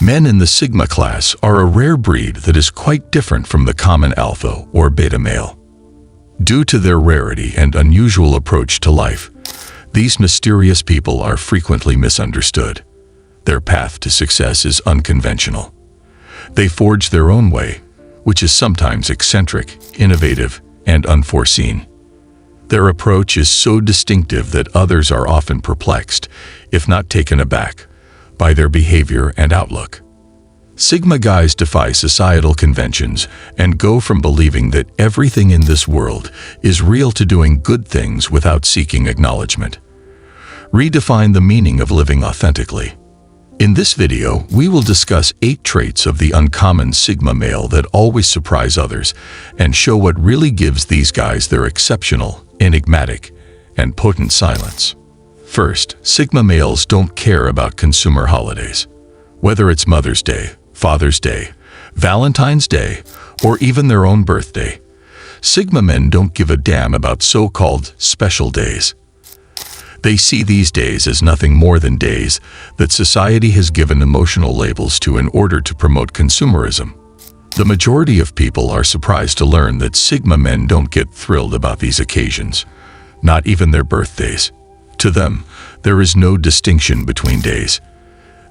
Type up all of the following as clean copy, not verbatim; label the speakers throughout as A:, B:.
A: Men in the Sigma class are a rare breed that is quite different from the common alpha or beta male. Due to their rarity and unusual approach to life, these mysterious people are frequently misunderstood. Their path to success is unconventional. They forge their own way, which is sometimes eccentric, innovative, and unforeseen. Their approach is so distinctive that others are often perplexed, if not taken aback, by their behavior and outlook. Sigma guys defy societal conventions and go from believing that everything in this world is real to doing good things without seeking acknowledgement. Redefine the meaning of living authentically. In this video, we will discuss 8 traits of the uncommon Sigma male that always surprise others and show what really gives these guys their exceptional, enigmatic, and potent silence. First, Sigma males don't care about consumer holidays. Whether it's Mother's Day, Father's Day, Valentine's Day, or even their own birthday, Sigma men don't give a damn about so-called special days. They see these days as nothing more than days that society has given emotional labels to in order to promote consumerism. The majority of people are surprised to learn that Sigma men don't get thrilled about these occasions, not even their birthdays. To them, there is no distinction between days.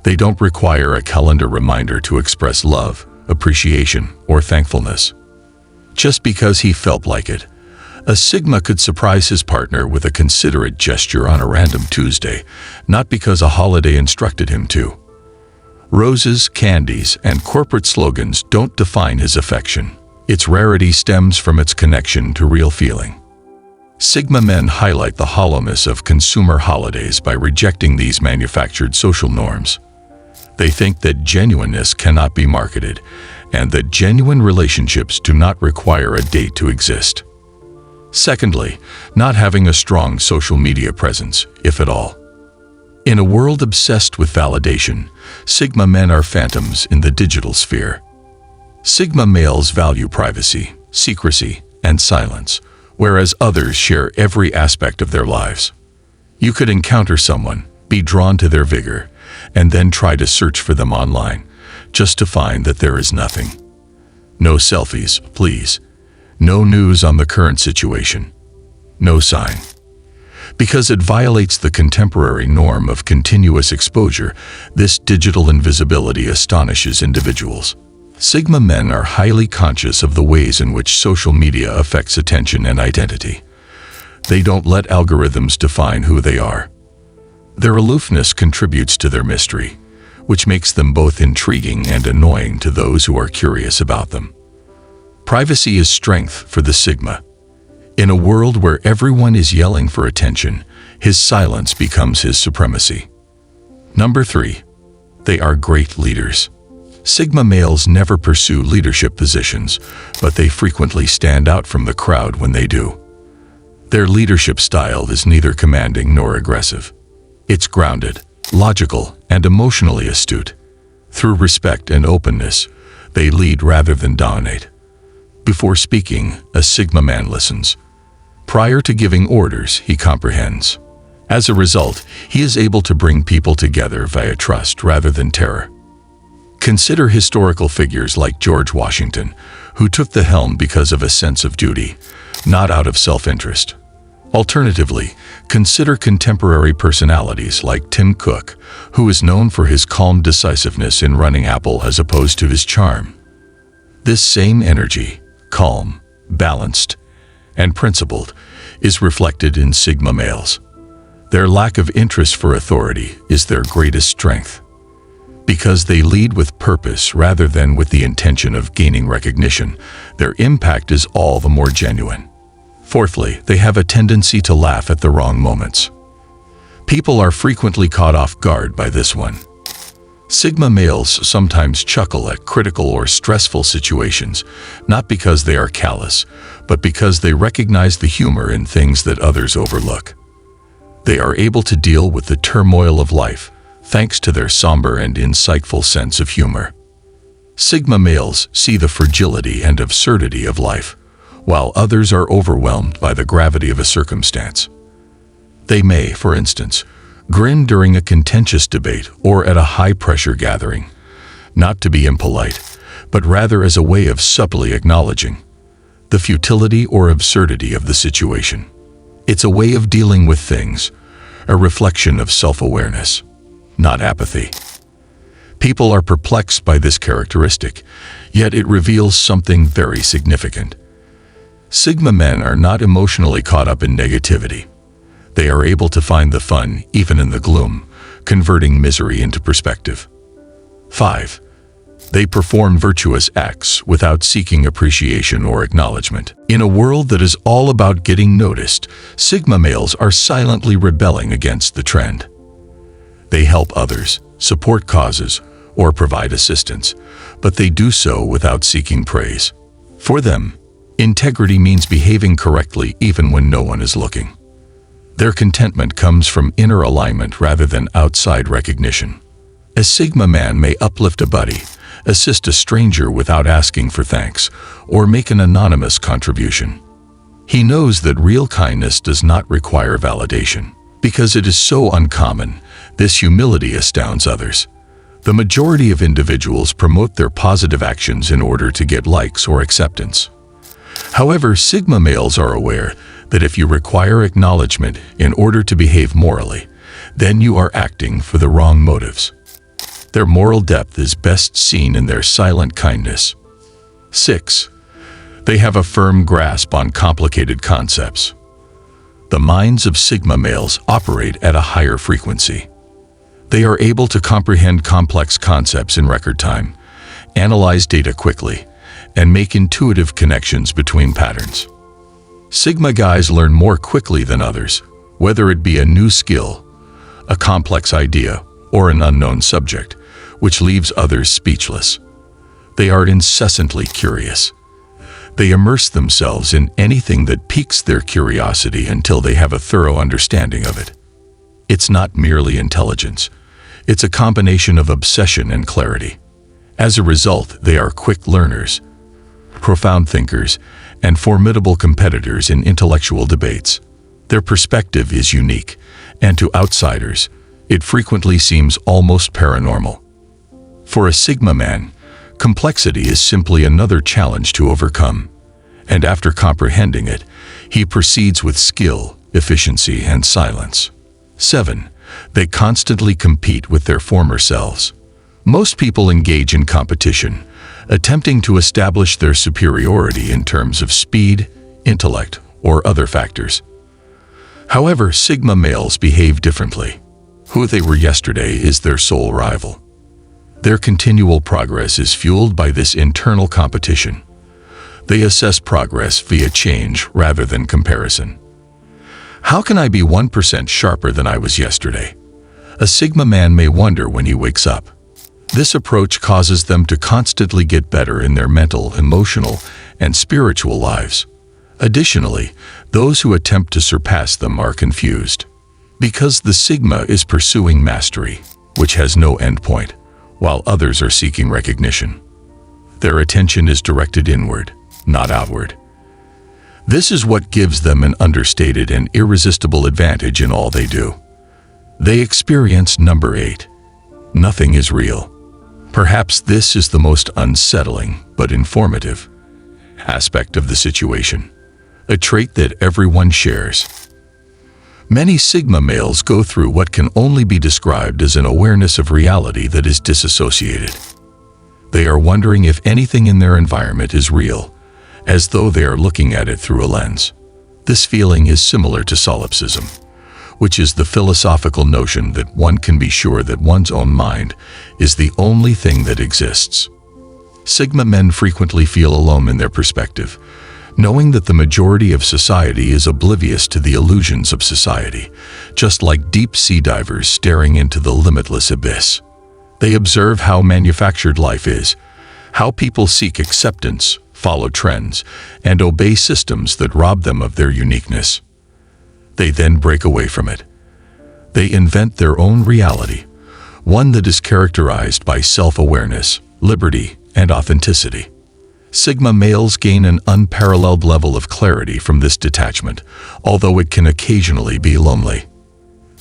A: They don't require a calendar reminder to express love, appreciation, or thankfulness. Just because he felt like it, a Sigma could surprise his partner with a considerate gesture on a random Tuesday, not because a holiday instructed him to. Roses, candies, and corporate slogans don't define his affection. Its rarity stems from its connection to real feeling. Sigma men highlight the hollowness of consumer holidays by rejecting these manufactured social norms. They think that genuineness cannot be marketed, and that genuine relationships do not require a date to exist. Secondly, not having a strong social media presence, if at all. In a world obsessed with validation, Sigma men are phantoms in the digital sphere. Sigma males value privacy, secrecy, and silence, whereas others share every aspect of their lives. You could encounter someone, be drawn to their vigor, and then try to search for them online, just to find that there is nothing. No selfies, please. No news on the current situation. No sign. Because it violates the contemporary norm of continuous exposure, this digital invisibility astonishes individuals. Sigma men are highly conscious of the ways in which social media affects attention and identity. They don't let algorithms define who they are. Their aloofness contributes to their mystery, which makes them both intriguing and annoying to those who are curious about them. Privacy is strength for the Sigma. In a world where everyone is yelling for attention, his silence becomes his supremacy. Number 3. They are great leaders. Sigma males never pursue leadership positions, but they frequently stand out from the crowd when they do. Their leadership style is neither commanding nor aggressive. It's grounded, logical, and emotionally astute. Through respect and openness, they lead rather than dominate. Before speaking, a Sigma man listens. Prior to giving orders, he comprehends. As a result, he is able to bring people together via trust rather than terror. Consider historical figures like George Washington, who took the helm because of a sense of duty, not out of self-interest. Alternatively, consider contemporary personalities like Tim Cook, who is known for his calm decisiveness in running Apple as opposed to his charm. This same energy, calm, balanced, and principled, is reflected in Sigma males. Their lack of interest for authority is their greatest strength. Because they lead with purpose rather than with the intention of gaining recognition, their impact is all the more genuine. Fourthly, they have a tendency to laugh at the wrong moments. People are frequently caught off guard by this one. Sigma males sometimes chuckle at critical or stressful situations, not because they are callous, but because they recognize the humor in things that others overlook. They are able to deal with the turmoil of life, thanks to their somber and insightful sense of humor. Sigma males see the fragility and absurdity of life, while others are overwhelmed by the gravity of a circumstance. They may, for instance, grin during a contentious debate or at a high-pressure gathering, not to be impolite, but rather as a way of subtly acknowledging the futility or absurdity of the situation. It's a way of dealing with things, a reflection of self-awareness, not apathy. People are perplexed by this characteristic, yet it reveals something very significant. Sigma men are not emotionally caught up in negativity. They are able to find the fun even in the gloom, converting misery into perspective. 5. They perform virtuous acts without seeking appreciation or acknowledgement. In a world that is all about getting noticed, Sigma males are silently rebelling against the trend. They help others, support causes, or provide assistance, but they do so without seeking praise. For them, integrity means behaving correctly even when no one is looking. Their contentment comes from inner alignment rather than outside recognition. A Sigma man may uplift a buddy, assist a stranger without asking for thanks, or make an anonymous contribution. He knows that real kindness does not require validation. Because it is so uncommon, this humility astounds others. The majority of individuals promote their positive actions in order to get likes or acceptance. However, Sigma males are aware that if you require acknowledgement in order to behave morally, then you are acting for the wrong motives. Their moral depth is best seen in their silent kindness. 6. They have a firm grasp on complicated concepts. The minds of Sigma males operate at a higher frequency. They are able to comprehend complex concepts in record time, analyze data quickly, and make intuitive connections between patterns. Sigma guys learn more quickly than others, whether it be a new skill, a complex idea, or an unknown subject, which leaves others speechless. They are incessantly curious. They immerse themselves in anything that piques their curiosity until they have a thorough understanding of it. It's not merely intelligence. It's a combination of obsession and clarity. As a result, they are quick learners, profound thinkers, and formidable competitors in intellectual debates. Their perspective is unique, and to outsiders, it frequently seems almost paranormal. For a Sigma man, complexity is simply another challenge to overcome, and after comprehending it, he proceeds with skill, efficiency, and silence. 7. They constantly compete with their former selves. Most people engage in competition, attempting to establish their superiority in terms of speed, intellect, or other factors. However, Sigma males behave differently. Who they were yesterday is their sole rival. Their continual progress is fueled by this internal competition. They assess progress via change rather than comparison. How can I be 1% sharper than I was yesterday? A Sigma man may wonder when he wakes up. This approach causes them to constantly get better in their mental, emotional, and spiritual lives. Additionally, those who attempt to surpass them are confused. Because the Sigma is pursuing mastery, which has no endpoint, while others are seeking recognition. Their attention is directed inward, not outward. This is what gives them an understated and irresistible advantage in all they do. They experience number 8. Nothing is real. Perhaps this is the most unsettling but informative aspect of the situation, a trait that everyone shares. Many Sigma males go through what can only be described as an awareness of reality that is disassociated. They are wondering if anything in their environment is real, as though they are looking at it through a lens. This feeling is similar to solipsism, which is the philosophical notion that one can be sure that one's own mind is the only thing that exists. Sigma men frequently feel alone in their perspective, knowing that the majority of society is oblivious to the illusions of society, just like deep sea divers staring into the limitless abyss. They observe how manufactured life is, how people seek acceptance, follow trends, and obey systems that rob them of their uniqueness. They then break away from it. They invent their own reality, one that is characterized by self-awareness, liberty, and authenticity. Sigma males gain an unparalleled level of clarity from this detachment, although it can occasionally be lonely.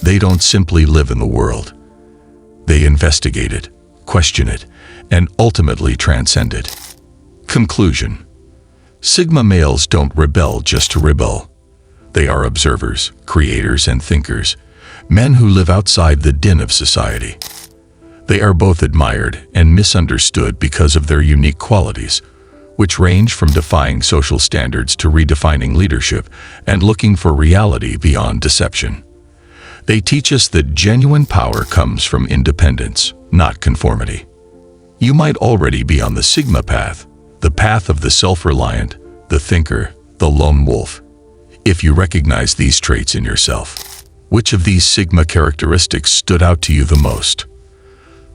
A: They don't simply live in the world. They investigate it, question it, and ultimately transcend it. Conclusion: Sigma males don't rebel just to rebel. They are observers, creators, and thinkers, men who live outside the din of society. They are both admired and misunderstood because of their unique qualities, which range from defying social standards to redefining leadership and looking for reality beyond deception. They teach us that genuine power comes from independence, not conformity. You might already be on the Sigma path, the path of the self-reliant, the thinker, the lone wolf. If you recognize these traits in yourself, which of these Sigma characteristics stood out to you the most?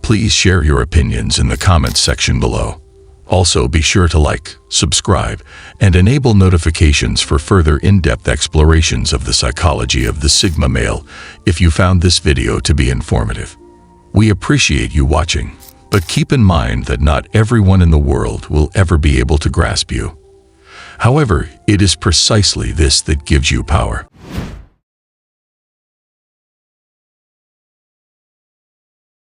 A: Please share your opinions in the comments section below. Also, be sure to like, subscribe, and enable notifications for further in-depth explorations of the psychology of the Sigma male if you found this video to be informative. We appreciate you watching, but keep in mind that not everyone in the world will ever be able to grasp you. However, it is precisely this that gives you power.